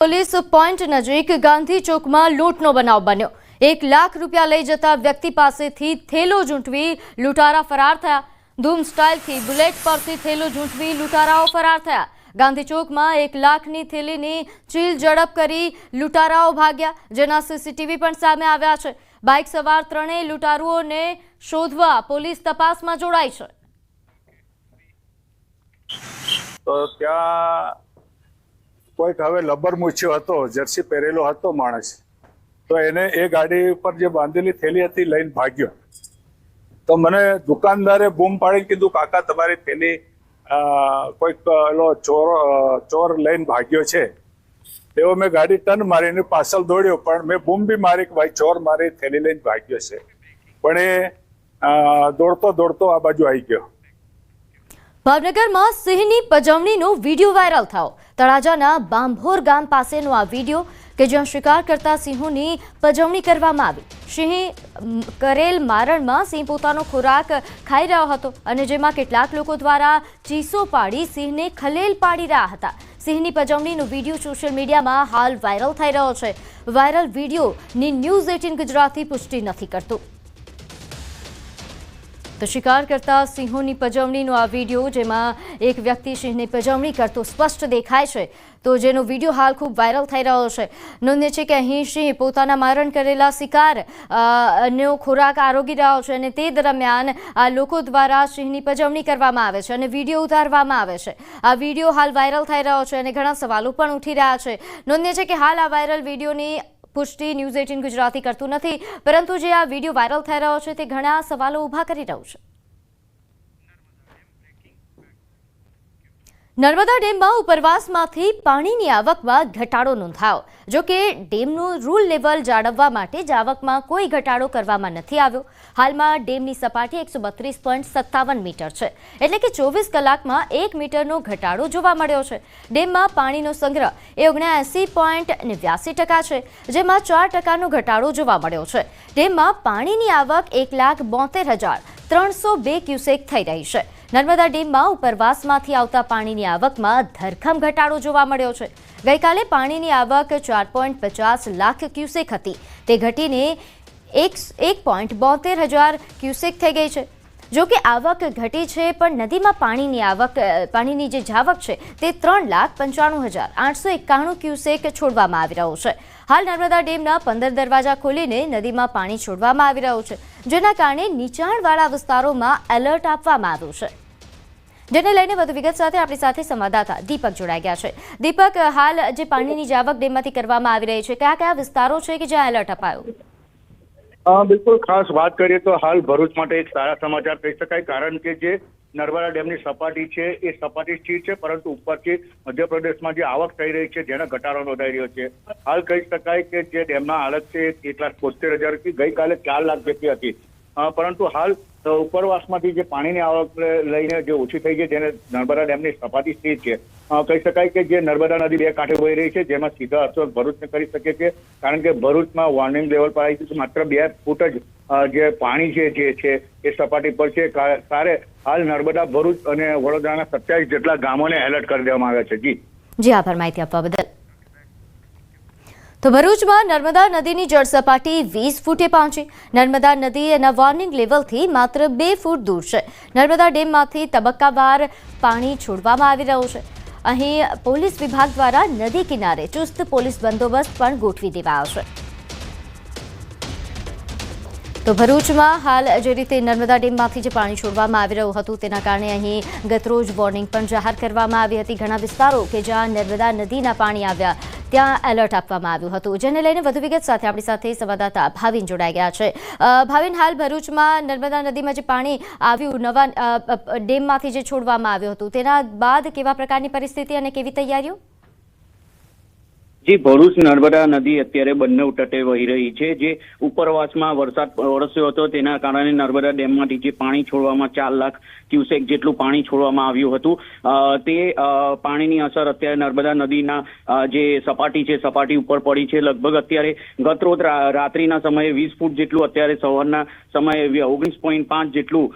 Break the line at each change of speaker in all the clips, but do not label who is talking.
Police point નજીક ગાંધી ચોકમાં લૂંટનો બનાવ બન્યો। 1 લાખ રૂપિયા લઈ જતા વ્યક્તિ પાસેથી થેલો ઝૂંટવી લૂંટારા ફરાર થયા। ધૂમ સ્ટાઇલથી બુલેટ પરથી થેલો ઝૂંટવી લૂંટારાઓ ફરાર થયા। ગાંધી ચોકમાં 1 લાખની થેલીની ચીલ ઝડપ કરી લૂંટારાઓ ભાગ્યા, જેના સીસીટીવી પણ સામે આવ્યા છે। બાઇક સવાર ત્રણેય લૂંટારુઓને શોધવા પોલીસ તપાસમાં જોડાઈ છે।
તો ત્યાં કોઈક હવે લબર મૂછ્યો હતો, જર્સી પહેરેલો હતો માણસ, તો એને એ ગાડી ઉપર જે બાંધેલી થેલી હતી લઈને ભાગ્યો। તો મને દુકાનદારે બૂમ પાડીને કીધું, કાકા તમારી થેલી કોઈક ચોર લઈને ભાગ્યો છે। તેઓ મેં ગાડી ટર્ન મારીને પાછળ દોડ્યો, પણ મેં બૂમ બી મારી કે ભાઈ ચોર મારી થેલી લઈને ભાગ્યો છે, પણ એ દોડતો દોડતો આ બાજુ આવી ગયો।
ભાવનગરમાં સિંહની પજવણીનો વિડીયો વાયરલ થયો। તળાજાના બાંભોર ગામ પાસેનો આ વિડીયો કે જ્યાં શિકાર કરતા સિંહોની પજવણી કરવામાં આવી। સિંહે કરેલ મારણમાં સિંહ પોતાનો ખોરાક ખાઈ રહ્યો હતો અને જેમાં કેટલાક લોકો દ્વારા ચીસો પાડી સિંહને ખલેલ પાડી રહ્યા હતા। સિંહની પજવણીનો વિડીયો સોશિયલ મીડિયામાં હાલ વાયરલ થઈ રહ્યો છે। વાયરલ વિડીયોની ન્યૂઝ 18 ગુજરાતી પુષ્ટિ નથી કરતું। તો શિકાર કરતા સિંહોની પજવણીનો આ વિડીયો, જેમાં એક વ્યક્તિ સિંહની પજવણી કરતો સ્પષ્ટ દેખાય છે, તો જેનો વિડીયો હાલ ખૂબ વાયરલ થઈ રહ્યો છે। નોંધનીય છે કે અહીં સિંહ પોતાના મારણ કરેલા શિકારનો ખોરાક આરોગી રહ્યો છે અને તે દરમિયાન આ લોકો દ્વારા સિંહની પજવણી કરવામાં આવે છે અને વિડીયો ઉતારવામાં આવે છે। આ વિડીયો હાલ વાયરલ થઈ રહ્યો છે અને ઘણા સવાલો પણ ઉઠી રહ્યા છે। નોંધનીય છે કે હાલ આ વાયરલ વિડીયોની પુષ્ટિ ન્યૂઝ 18 ગુજરાતી કરતું નથી, પરંતુ જે આ વિડીયો વાયરલ થઈ રહ્યો છે તે ઘણા સવાલો ઊભા કરી રહ્યું છે। નર્મદા ડેમમાં ઉપરવાસમાંથી પાણીની આવકમાં ઘટાડો નોંધાયો। જો કે ડેમનું રૂલ લેવલ જાળવવા માટે જ આવકમાં કોઈ ઘટાડો કરવામાં નથી આવ્યો। હાલમાં ડેમની સપાટી 132.57 મીટર છે, એટલે કે 24 કલાકમાં 1 મીટરનો ઘટાડો જોવા મળ્યો છે। ડેમમાં પાણીનો સંગ્રહ એ 79.89% છે, જેમાં 4%નો ઘટાડો જોવા મળ્યો છે। ડેમમાં પાણીની આવક 1,72,302 ક્યુસેક થઈ રહી છે। નર્મદા ડેમમાં ઉપરવાસમાંથી આવતા પાણીની આવકમાં ધરખમ ઘટાડો જોવા મળ્યો છે। ગઈકાલે પાણીની આવક 4.50 લાખ ક્યુસેક હતી, તે ઘટીને 1.72,000 ક્યુસેક થઈ ગઈ છે। જો કે આવક ઘટી છે, પણ નદીમાં પાણીની જે જાવક છે તે 3,95,891 ક્યુસેક છોડવામાં આવી રહ્યો છે। હાલ નર્મદા ડેમના 15 દરવાજા ખોલીને નદીમાં પાણી છોડવામાં આવી રહ્યું છે, જેના કારણે નીચાણવાળા વિસ્તારોમાં એલર્ટ આપવામાં આવ્યું છે। જેને લઈને વધુ વિગત સાથે આપણી સાથે સંવાદદાતા દીપક જોડાઈ ગયા છે। દીપક, હાલ જે પાણીની જાવક ડેમમાંથી કરવામાં આવી રહી છે, કયા કયા વિસ્તારો છે કે જ્યાં એલર્ટ અપાયું?
બિલકુલ, ખાસ વાત કરીએ તો હાલ ભરૂચ માટે એક સારા સમાચાર કહી શકાય, કારણ કે જે નર્મદા ડેમની સપાટી છે એ સપાટી સ્થિર છે, પરંતુ ઉપરથી મધ્યપ્રદેશમાં જે આવક થઈ રહી છે જેનો ઘટાડો નોંધાઈ રહ્યો છે। હાલ કહી શકાય કે જે ડેમના હાલત છે 1,72,000 ગઈકાલે 4 લાખ જેટલી હતી, પરંતુ હાલ ઉપરવાસમાંથી જે પાણીની આવક લઈને જે ઓછી થઈ ગઈ, જેને નર્મદા ડેમની સપાટી સ્થિર છે। કહી શકાય કે જે નર્મદા નદી 2 કાંઠે વહી રહી છે, જેમાં સીધા અસર ભરૂચને કરી શકે છે, કારણ કે ભરૂચમાં વોર્નિંગ લેવલ પર આવી ગયું છે। માત્ર 2 ફૂટ જ જે પાણી છે એ સપાટી પર છે। ત્યારે હાલ નર્મદા, ભરૂચ અને વડોદરાના 27 જેટલા ગામોને એલર્ટ કરી દેવામાં આવ્યા છે।
જી આભાર માહિતી આપવા બદલ। તો ભરૂચમાં નર્મદા નદીની જળ સપાટી 20 ફૂટે પહોંચી। નર્મદા નદી એના વોર્નિંગ લેવલથી માત્ર 2 ફૂટ દૂર છે। નર્મદા ડેમમાંથી તબક્કાવાર પાણી છોડવામાં આવી રહ્યું છે। અહીં પોલીસ વિભાગ દ્વારા નદી કિનારે ચુસ્ત પોલીસ બંદોબસ્ત પણ ગોઠવી દેવાયો છે। તો ભરૂચમાં હાલ જે રીતે નર્મદા ડેમમાંથી જે પાણી છોડવામાં આવી રહ્યું હતું, તેના કારણે અહીં ગતરોજ વોર્નિંગ પણ જાહેર કરવામાં આવી હતી। ઘણા વિસ્તારો કે જ્યાં નર્મદા નદીના પાણી આવ્યા ત્યાં એલર્ટ આપવામાં આવ્યું હતું, જેને લઈને વધુ વિગત સાથે આપણી સાથે સંવાદદાતા ભાવિન જોડાઈ ગયા છે। ભાવિન, હાલ ભરૂચમાં નર્મદા નદીમાં જે પાણી આવ્યું નવા ડેમમાંથી જે છોડવામાં આવ્યું હતું, તેના બાદ કેવા પ્રકારની પરિસ્થિતિ અને કેવી તૈયારીઓ?
જી, ભરૂચ નર્મદા નદી અત્યારે બંને તટે વહી રહી છે। જે ઉપરવાસમાં વરસાદ વરસ્યો હતો તેના કારણે નર્મદા ડેમમાંથી જે પાણી છોડવામાં 4 લાખ ક્યુસેક જેટલું પાણી છોડવામાં આવ્યું હતું, તે પાણીની અસર અત્યારે નર્મદા નદીના જે સપાટી છે સપાટી ઉપર પડી છે। લગભગ અત્યારે ગતરોજ રાત્રિના સમયે 20 ફૂટ જેટલું, અત્યારે સવારના સમયે 19.5 જેટલું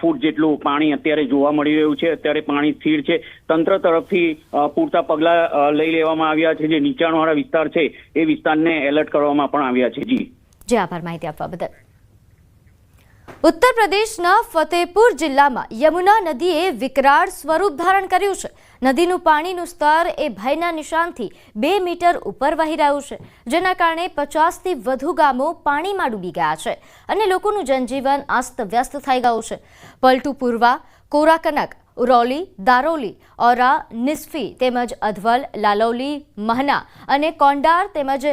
ફૂટ જેટલું પાણી અત્યારે જોવા મળી રહ્યું છે। અત્યારે પાણી સ્થિર છે। તંત્ર તરફથી પૂરતા પગલા લઈ લેવામાં આવ્યા છે, જે નીચાણ નીચાણવાળા વિસ્તાર છે એ વિસ્તારને એલર્ટ કરવામાં પણ આવ્યા છે.
જી આભાર માહિતી આપવા બદલ. ઉત્તર પ્રદેશના ફતેહપુર જિલ્લામાં યમુના નદીએ વિકરાળ સ્વરૂપ ધારણ કર્યું છે. નદીનું પાણીનું સ્તર એ ભયના નિશાનથી 2 મીટર ઉપર વહી રહ્યું છે, જેના કારણે 50થી વધુ ગામો પાણીમાં ડૂબી ગયા છે અને લોકોનું જનજીવન અસ્તવ્યસ્ત થઈ ગયું છે. પલટુ પૂર્વા, કોરાકનક, ઉરૌલી, દારોલી, ઓરા, નિસ્ફી તેમજ અધવલ, લાલૌલી, મહના અને કોંડાર તેમજ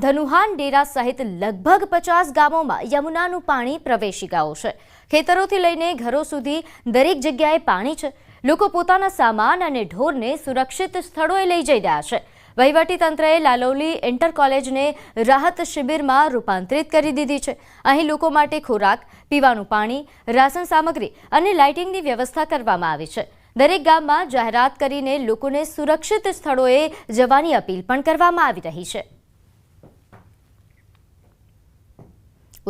ધનુહાન ડેરા સહિત લગભગ 50 ગામોમાં યમુનાનું પાણી પ્રવેશી ગયું છે. ખેતરોથી લઈને ઘરો સુધી દરેક જગ્યાએ પાણી છે. લોકો પોતાના સામાન અને ઢોરને સુરક્ષિત સ્થળોએ લઈ જઈ રહ્યા છે. વહીવટીતંત્રએ લાલૌલી ઇન્ટર કોલેજને રાહત શિબિરમાં રૂપાંતરિત કરી દીધી છે. અહીં લોકો માટે ખોરાક, પીવાનું પાણી, રાશન સામગ્રી અને લાઇટિંગની વ્યવસ્થા કરવામાં આવી છે. દરેક ગામમાં જાહેરાત કરીને લોકોને સુરક્ષિત સ્થળોએ જવાની અપીલ પણ કરવામાં આવી રહી છે.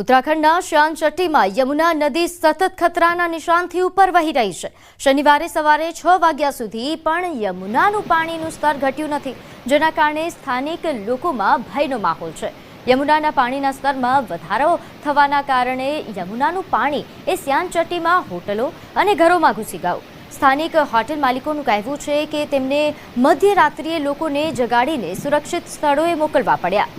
ઉત્તરાખંડના શ્યાનચટ્ટીમાં યમુના નદી સતત ખતરાના નિશાનથી ઉપર વહી રહી છે. શનિવારે સવારે 6 વાગ્યા સુધી પણ યમુનાનું પાણીનું સ્તર ઘટ્યું નથી, જેના કારણે સ્થાનિક લોકોમાં ભયનો માહોલ છે. યમુનાના પાણીના સ્તરમાં વધારો થવાના કારણે યમુનાનું પાણી એ શ્યાનચટ્ટીમાં હોટલો અને ઘરોમાં ઘૂસી ગયું. સ્થાનિક હોટેલ માલિકોનું કહેવું છે કે તેમને મધ્યરાત્રિએ લોકોને જગાડીને સુરક્ષિત સ્થળોએ મોકલવા પડ્યા.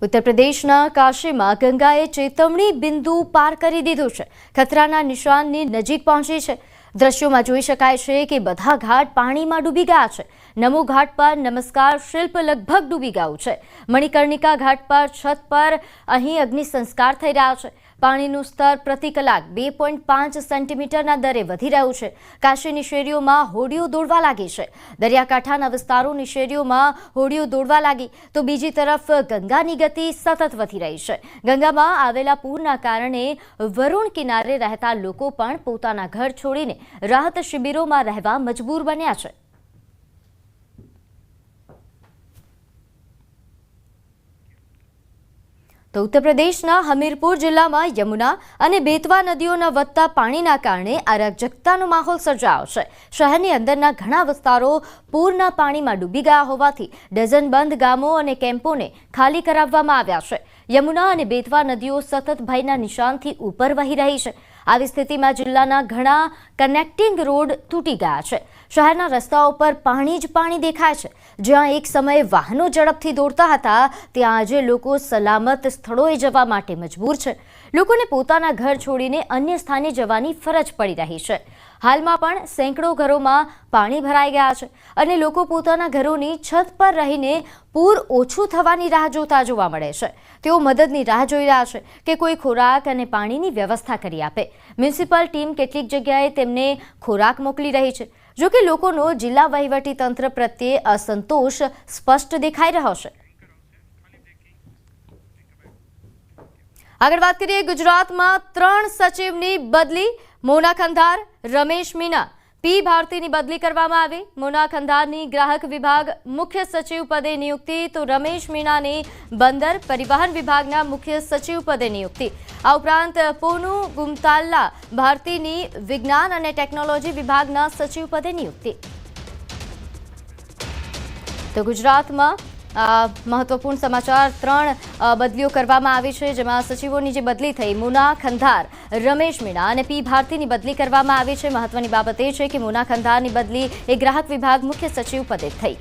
ઉત્તર પ્રદેશના કાશીમાં ગંગાએ ચેતવણી બિંદુ પાર કરી દીધું છે. ખતરાના નિશાનની નજીક પહોંચી છે. દ્રશ્યોમાં જોઈ શકાય છે કે બધા ઘાટ પાણીમાં ડૂબી ગયા છે. નમો ઘાટ પર નમસ્કાર શિલ્પ લગભગ ડૂબી ગયું છે. મણિકર્ણિકા ઘાટ પર છત પર અહીં અગ્નિ સંસ્કાર થઈ રહ્યા છે. પાણીનું સ્તર પ્રતિ કલાક 2.5 સેન્ટીમીટરના દરે વધી રહ્યું છે. કાશીની શેરીઓમાં હોડીઓ દોડવા લાગી છે. દરિયાકાંઠાના વિસ્તારોની શેરીઓમાં હોડીઓ દોડવા લાગી તો બીજી તરફ ગંગાની ગતિ સતત વધી રહી છે. ગંગામાં આવેલા પૂરના કારણે વરુણ કિનારે રહેતા લોકો પણ પોતાના ઘર છોડીને રાહત શિબિરોમાં રહેવા મજબૂર બન્યા છે. તો ઉત્તર પ્રદેશના હમીરપુર જિલ્લામાં યમુના અને બેતવા નદીઓના વધતા પાણીના કારણે અરાજકતાનો માહોલ સર્જાયો છે. શહેરની અંદરના ઘણા વિસ્તારો પૂરના પાણીમાં ડૂબી ગયા હોવાથી ડઝનબંધ ગામો અને કેમ્પોને ખાલી કરાવવામાં આવ્યા છે. યમુના અને બેતવા નદીઓ સતત ભયના નિશાનથી ઉપર વહી રહી છે. આવી સ્થિતિમાં જિલ્લાના ઘણા કનેક્ટિંગ રોડ તૂટી ગયા છે. શહેરના રસ્તાઓ પર પાણી જ પાણી દેખાય છે. જ્યાં એક સમયે વાહનો ઝડપથી દોડતા હતા, ત્યાં આજે લોકો સલામત સ્થળોએ જવા માટે મજબૂર છે. લોકોને પોતાના ઘર છોડીને અન્ય સ્થાને જવાની ફરજ પડી રહી છે. હાલમાં પણ સેંકડો ઘરોમાં પાણી ભરાઈ ગયા છે અને લોકો પોતાના ઘરોની છત પર રહીને પૂર ઓછું થવાની રાહ જોતા જોવા મળે છે. તેઓ મદદની રાહ જોઈ રહ્યા છે કે કોઈ ખોરાક અને પાણીની વ્યવસ્થા કરી આપે. મ્યુનિસિપલ ટીમ કેટલીક જગ્યાએ તેમને ખોરાક મોકલી રહી છે. જોકે લોકોનો જિલ્લા વહીવટી તંત્ર પ્રત્યે અસંતોષ સ્પષ્ટ દેખાઈ રહ્યો છે. આગળ વાત કરીએ ગુજરાતમાં 3 સચિવની બદલી. મોના ખંધાર, રમેશ મીના, પી ભારતીની બદલી કરવામાં આવી. મોના ખંધારની ગ્રાહક વિભાગ મુખ્ય સચિવ પદે નિયુક્તિ તો રમેશ મીનાની બંદર પરિવહન વિભાગના મુખ્ય સચિવ પદે નિયુક્તિ. આ ઉપરાંત પોનુ ગુમતાલ્લા ભારતીની વિજ્ઞાન અને ટેકનોલોજી વિભાગના સચિવ પદે નિયુક્તિ. તો ગુજરાતમાં મહત્વપૂર્ણ સમાચાર 3 બદલીઓ કરવામાં આવી છે, જેમાં સચિવોની જે બદલી થઈ મોના ખંધાર, રમેશ મીણા અને પી ભારતીની બદલી કરવામાં આવી છે. મહત્વની બાબત એ છે કે મોના ખંધારની બદલી એ ગ્રાહક વિભાગ મુખ્ય સચિવ પદે થઈ.